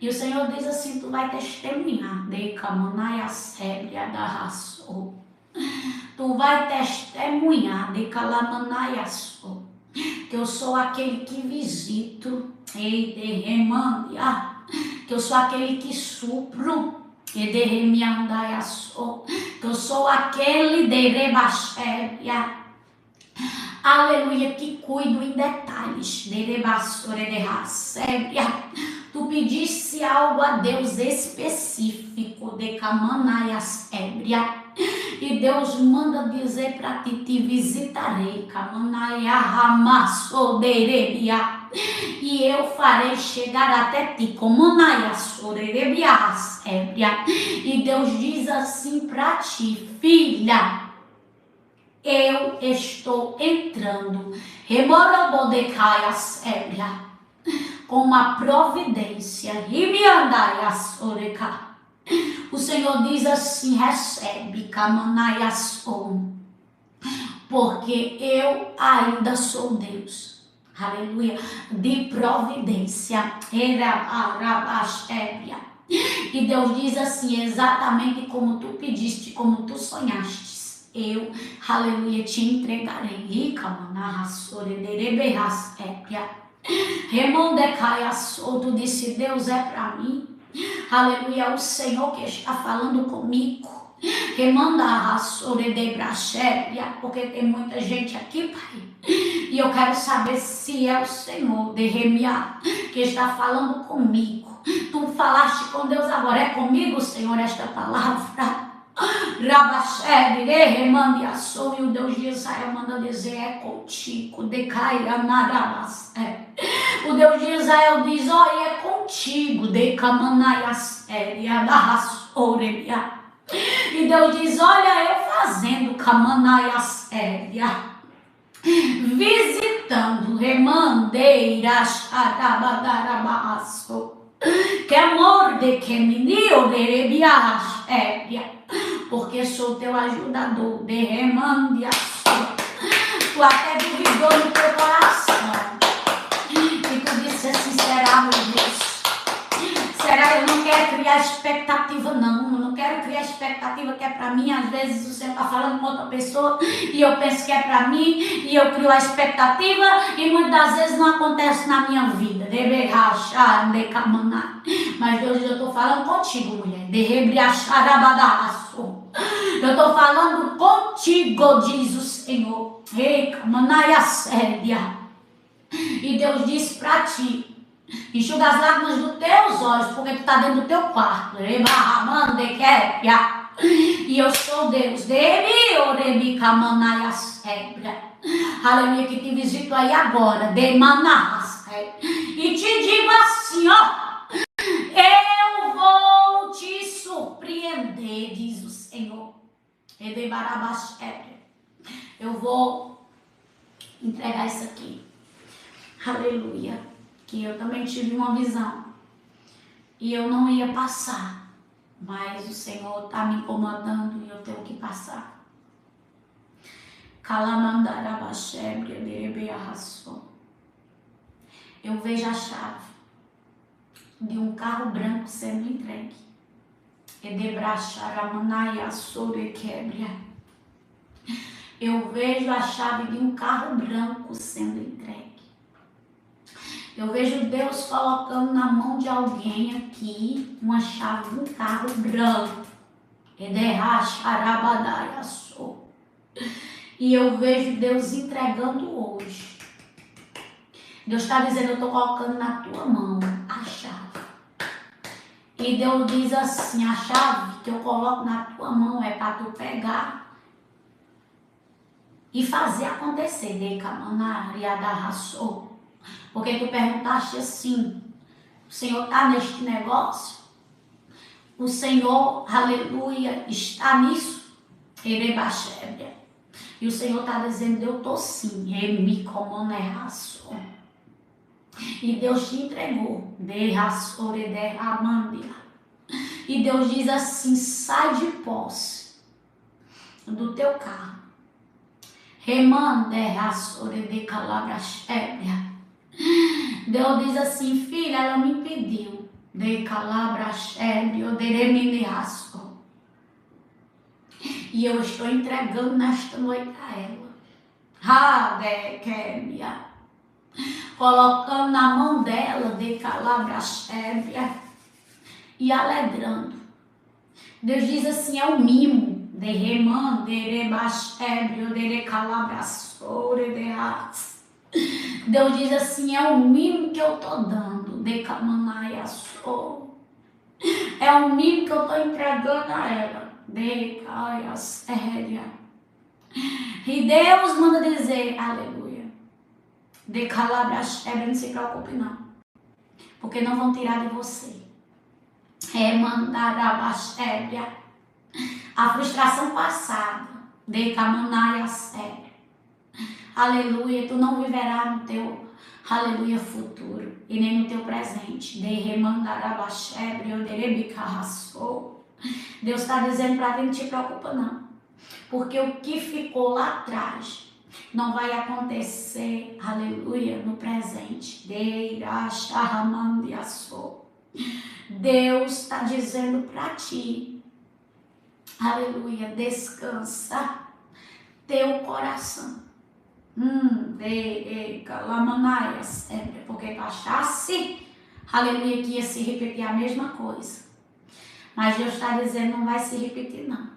E o Senhor diz assim: tu vai testemunhar. Tu vai testemunhar que eu sou aquele que visito, que eu sou aquele que supro, que eu sou aquele aleluia, que cuido em detalhes. Tu pedisse algo a Deus específico, e Deus manda dizer para ti: te visitarei, e eu farei chegar até ti, e Deus diz assim para ti: filha, eu estou entrando com uma providência. O Senhor diz assim: recebe, porque eu ainda sou Deus, aleluia, de providência. E Deus diz assim: exatamente como tu pediste, como tu sonhaste, eu, aleluia, te entregarei. Tu disse: Deus, é para mim. Aleluia, o Senhor que está falando comigo. Porque tem muita gente aqui, Pai, e eu quero saber se é o Senhor que está falando comigo. Tu falaste com Deus, agora é comigo, Senhor, esta palavra. E o Deus de Israel manda dizer: é contigo. O Deus de Israel diz: olha, é contigo. E Deus diz: olha, eu fazendo visitando remandeiras, que amor de que menino de porque sou teu ajudador, de remandia. Tu até duvidou no teu coração, e tu disse assim: será, meu Deus? eu não quero criar expectativa, não. Eu não quero criar expectativa que é para mim. Às vezes o Senhor está falando com outra pessoa e eu penso que é para mim e eu crio a expectativa e muitas das vezes não acontece na minha vida. Mas Deus, eu estou falando contigo, mulher. Eu estou falando contigo, diz o Senhor. E Deus disse para ti: enxuga as lágrimas dos teus olhos, porque tu está dentro do teu quarto. E eu sou Deus. Aleluia, que te visito aí agora. E te digo assim, ó. Eu vou te surpreender, diz o Senhor. Eu vou entregar isso aqui. Aleluia. Que eu também tive uma visão. E eu não ia passar. Mas o Senhor está me incomodando e eu tenho que passar. Eu vejo a chave de um carro branco sendo entregue. Eu vejo a chave de um carro branco sendo entregue. Eu vejo Deus colocando na mão de alguém aqui uma chave de um carro branco. E eu vejo Deus entregando hoje. Deus está dizendo: eu estou colocando na tua mão a chave. E Deus diz assim: a chave que eu coloco na tua mão é para tu pegar e fazer acontecer. Porque tu perguntaste assim: o Senhor está neste negócio? O Senhor, aleluia, está nisso? E o Senhor está dizendo: eu estou sim. E Deus te entregou. E Deus diz assim: sai de posse do teu carro. Deus diz assim: filha, ela me pediu. E eu estou entregando nesta noite a ela. Colocando na mão dela e alegrando. Deus diz assim: é o mimo. Deus diz assim: é o mimo que eu estou dando. É o mimo que eu estou entregando a ela. E Deus manda dizer: aleluia. Não se preocupe não. Porque não vão tirar de você. A frustração passada. Aleluia. Tu não viverá no teu, aleluia, futuro. E nem no teu presente. Deus está dizendo para ti: não te preocupa não. Porque o que ficou lá atrás não vai acontecer, aleluia, no presente. Deus está dizendo para ti, aleluia, descansa teu coração. Porque tu achasse, aleluia, que ia se repetir a mesma coisa. Mas Deus está dizendo: não vai se repetir não.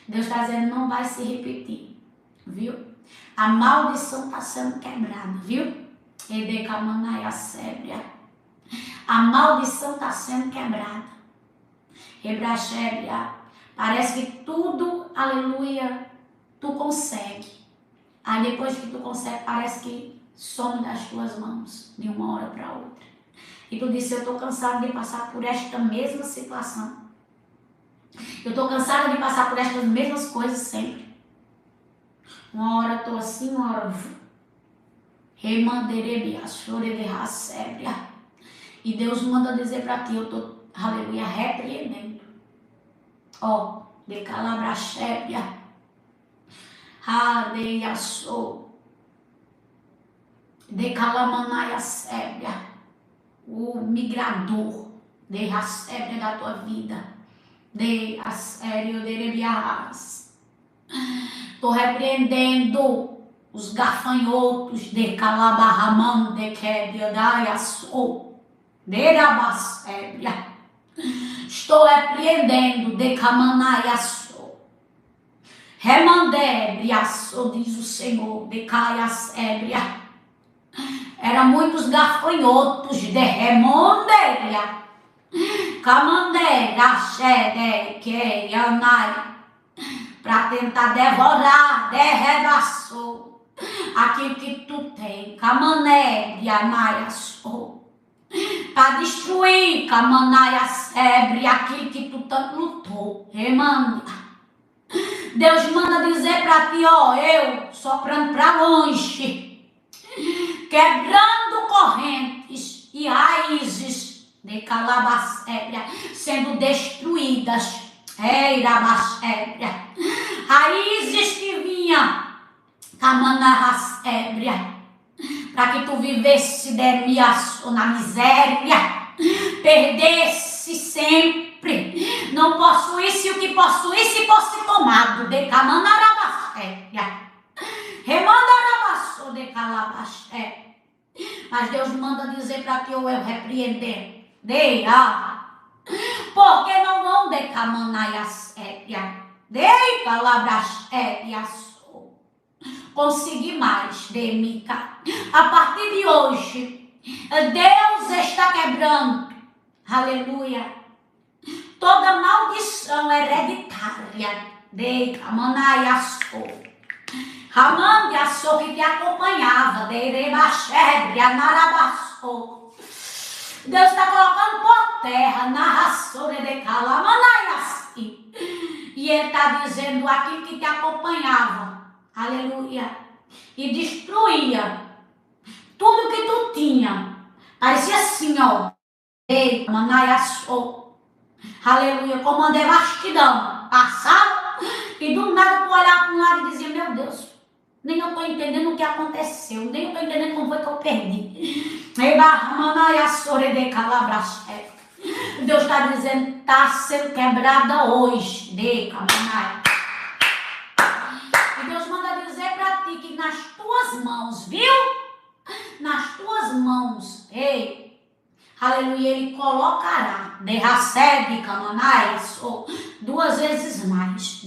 Deus está dizendo: não vai se repetir, viu? A maldição está sendo quebrada, viu? A maldição está sendo quebrada. Parece que tudo, aleluia, tu consegue. Aí depois que tu consegue, parece que some das tuas mãos, de uma hora para outra. E tu disse: eu estou cansado de passar por esta mesma situação. Eu estou cansada de passar por estas mesmas coisas sempre. Uma hora estou assim, uma hora... E Deus manda dizer para ti: eu estou, aleluia, repreendendo. Ó, de calabrachébia. De calamanaia sébia. O migrador. de a sébria da tua vida, de a sério de rebiarras. Estou repreendendo os gafanhotos de calabarramão de quebiadaiaçou, de rabasébria. Estou repreendendo de camanaiaçou, remandebriaçou, diz o Senhor, de caiaçébria. Eram muitos gafanhotos de remondéria, camandeira, xede, que anai, para tentar devorar, derrebaçou aquilo que tu tem, camanébria, naiaçou, para destruir, camanaia, sebre, aquilo que tu tanto lutou, remanda. Deus manda dizer para ti, ó, eu soprando para longe, quebrando correntes e raízes de calabacébria sendo destruídas. Eirabacébria, raízes que vinham camanarracébria, para que tu vivesse na miséria, perdesse sempre, não possuísse o que possuísse e fosse tomado de camanarabacébria, remandarabaçou de calabacébria. Mas Deus manda dizer para ti, ou eu repreender, porque não vão de camanaiaçébria, de calabracébria, conseguir mais de mica. A partir de hoje, Deus está quebrando, aleluia, toda maldição hereditária de camanaiaçou, ramandiaçou, que te acompanhava, de rebacébria, narabaçou. Deus está colocando por terra na raçora de calamanaiaçi. E Ele está dizendo aquilo que te acompanhava, aleluia, e destruía tudo que tu tinha. Parecia assim, ó, manaiaçou, aleluia, como uma devastidão. Passava e do nada tu olhava para um lado e dizia, meu Deus, nem eu estou entendendo o que aconteceu, nem eu estou entendendo como foi que eu perdi. Deus está dizendo, está sendo quebrada hoje. E Deus manda dizer para ti que nas tuas mãos, viu? Nas tuas mãos, ei, aleluia, Ele colocará duas vezes mais.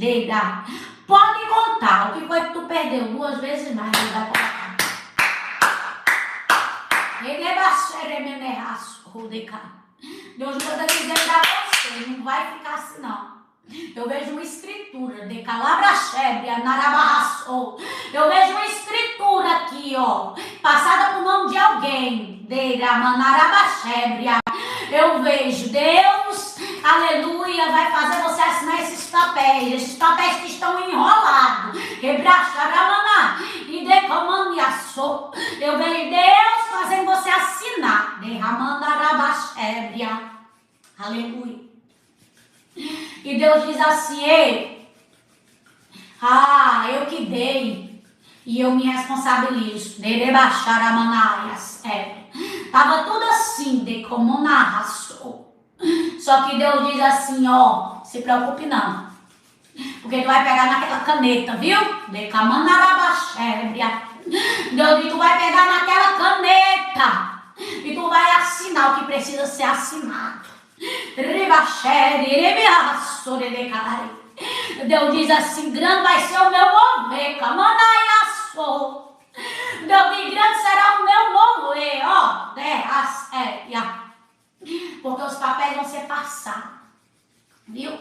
Pode contar o que foi que tu perdeu, duas vezes mais. Ele vai colocar. Deus manda dizer para você, não vai ficar assim não. Eu vejo uma escritura de calabracébria, narabarraçou. Eu vejo uma escritura aqui, ó, passada por nome de alguém, de ramanarabacébria. Eu vejo Deus, aleluia, vai fazer você assinar esses papéis que estão enrolados, quebrachabramana e decomandiaçou. Eu vejo Deus fazendo você assinar, de ramanarabacébria, aleluia. E Deus diz assim, ei, eu que dei e eu me responsabilizo, de rebaixar a manaias, tava tudo assim, de como narraçou. Só que Deus diz assim, ó, se preocupe não, porque tu vai pegar naquela caneta, viu? De camanarabacébria. Deus diz, tu vai pegar naquela caneta e tu vai assinar o que precisa ser assinado. Deus diz assim, grande vai ser o meu mover, camanaiaçou. Deus diz, grande será o meu mover, ó, porque os papéis vão ser passados, viu?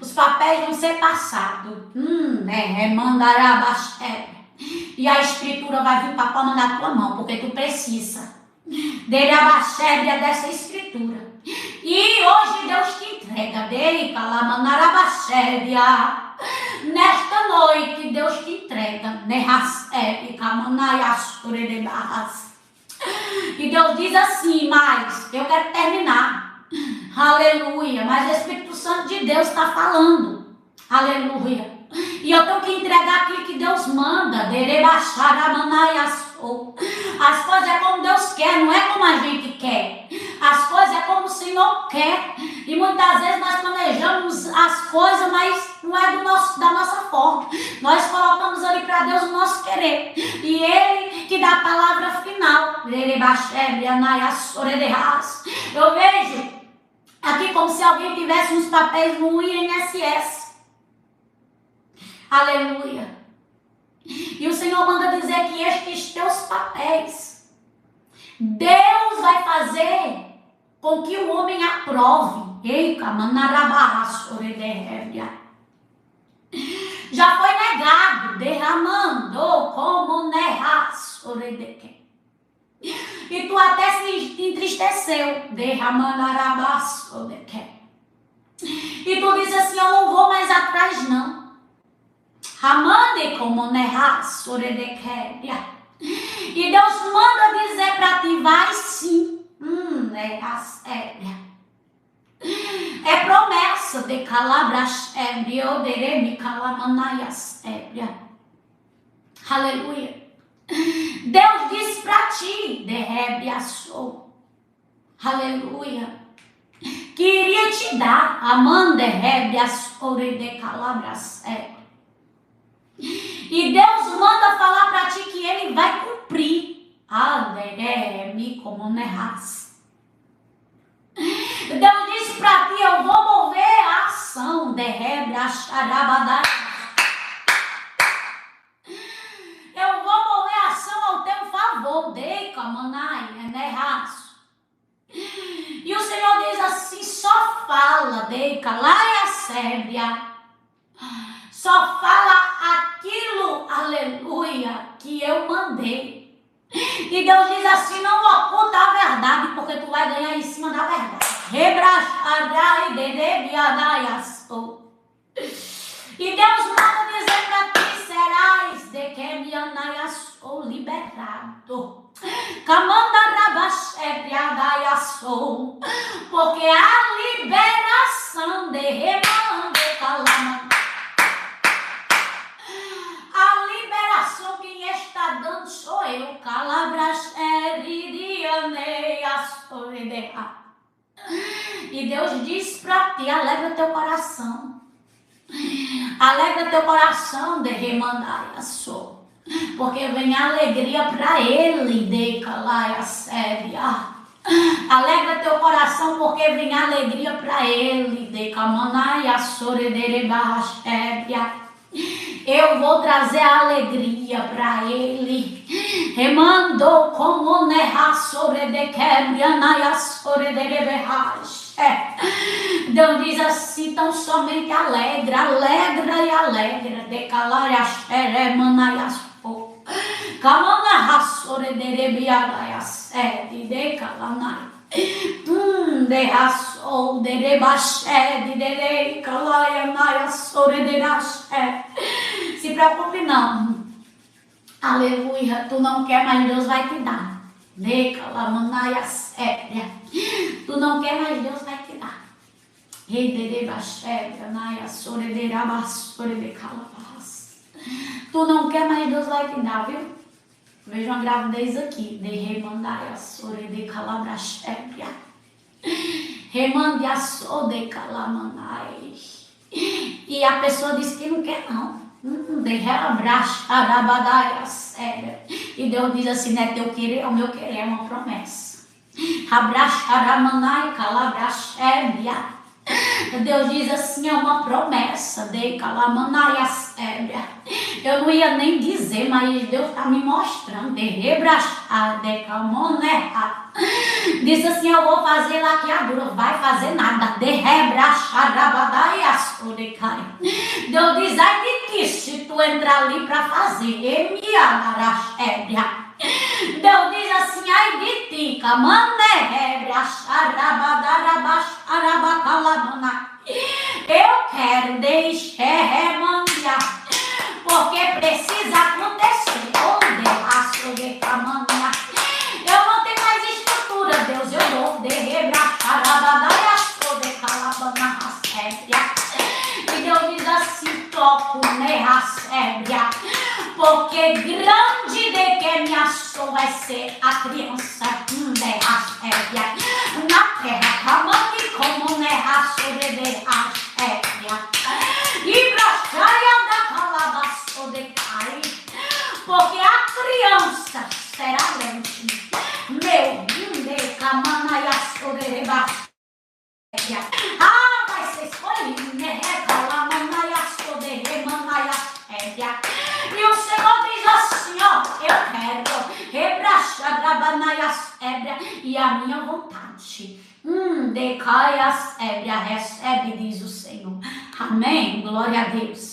Os papéis vão ser passados, e a escritura vai vir para a palma da tua mão, porque tu precisa dele abacébria dessa escritura. E hoje Deus te entrega, dele calamanarabacébria. Nesta noite Deus te entrega, e Deus diz assim, mas eu quero terminar, aleluia, mas o Espírito Santo de Deus está falando, aleluia, e eu tenho que entregar aquilo que Deus manda, derebaixar a manaias. As coisas é como Deus quer, não é como a gente quer. As coisas é como o Senhor quer. E muitas vezes nós planejamos as coisas, mas não é da nossa forma. Nós colocamos ali para Deus o nosso querer. E Ele que dá a palavra final. Eu vejo aqui como se alguém tivesse uns papéis no INSS. Aleluia. E o Senhor manda dizer que estes teus papéis, Deus vai fazer com que o homem aprove. Já foi negado, derramando como nerras. E tu até se entristeceu, derramando arabas. E tu disse assim: eu não vou mais atrás, não. Ramande como nerras. E Deus manda dizer para ti: vai sim. É promessa de calabras ébria, oderemi calamanaias ébria. Aleluia. Deus disse para ti, derrebe sou. Aleluia. Que iria te dar a mão derrebe as ore de calabras ébria. E Deus manda falar para ti que Ele vai cumprir. Aderemi como nerras. Deus disse para ti: eu vou mover a ação. Derrebe a charabadá. Eu vou mover a ação ao teu favor. Deca, manai, nerras. E o Senhor diz assim: só fala, deca, lá é a sébria. Só fala aquilo, aleluia, que eu mandei. E Deus diz assim: não oculta a verdade, porque tu vai ganhar em cima da verdade. E Deus manda dizer para ti: serás de que me anaias ou liberado. Porque a liberação de remando calama. A liberação quem está dando sou eu. Calabras e Deus diz para ti: alegra teu coração. Alegra teu coração de remandar a sua. Porque vem alegria para ele de calar a séria. Alegra teu coração porque vem alegria para ele de camanai a soredere séria. Eu vou trazer a alegria para ele. Remandou como nerra sobre de quebriana sobre de reberras. Deus diz assim: tão somente alegra, alegra e alegra. De calar a xeremana e as pô. Camana raçore de rebiada e a sede de calanai. De raçou de rebaxé de calaiana e sobre de raxé. Se preocupe não. Aleluia. Tu não quer, mas Deus vai te dar. De calamana e a sede. Tu não quer, mas Deus vai te dar. Tu não quer, mas Deus vai te dar, viu? Veja uma gravidez aqui. De remandaia sore de calabrachébria. Remandia sore de calamanai. E a pessoa diz que não quer, não. De reabracharabadaia séria. E Deus diz assim: não é teu querer, é o meu querer, é uma promessa. Abracharamanai calabrachébria. Deus diz assim: é uma promessa de calamanai sébria. Eu não ia nem dizer, mas Deus está me mostrando. De rebrachar, de calmonerra. Diz assim: eu vou fazer laqueadura. Vai fazer nada. De rebrachar, rabadai ascodecai. Deus diz: ai de ti, se tu entrar ali para fazer. Emiadarachébria. Deus diz assim: ai de ti, eu quero deixar porque precisa acontecer. Eu não tenho mais estrutura, Deus, eu vou ébria. E Deus diz assim: toco nela ébria, porque grande de que me assou vai ser a criança nela ébria. Na terra, camando como nela sobre a ébria. E braçaia da calabaço de cai, porque a criança será grande. Meu de camanaia sobre vai ser escolhido, né? E o Senhor diz assim, ó, eu quero rebrachar brabanaias ébria e a minha vontade. Decai as ébria, recebe, diz o Senhor. Amém? Glória a Deus.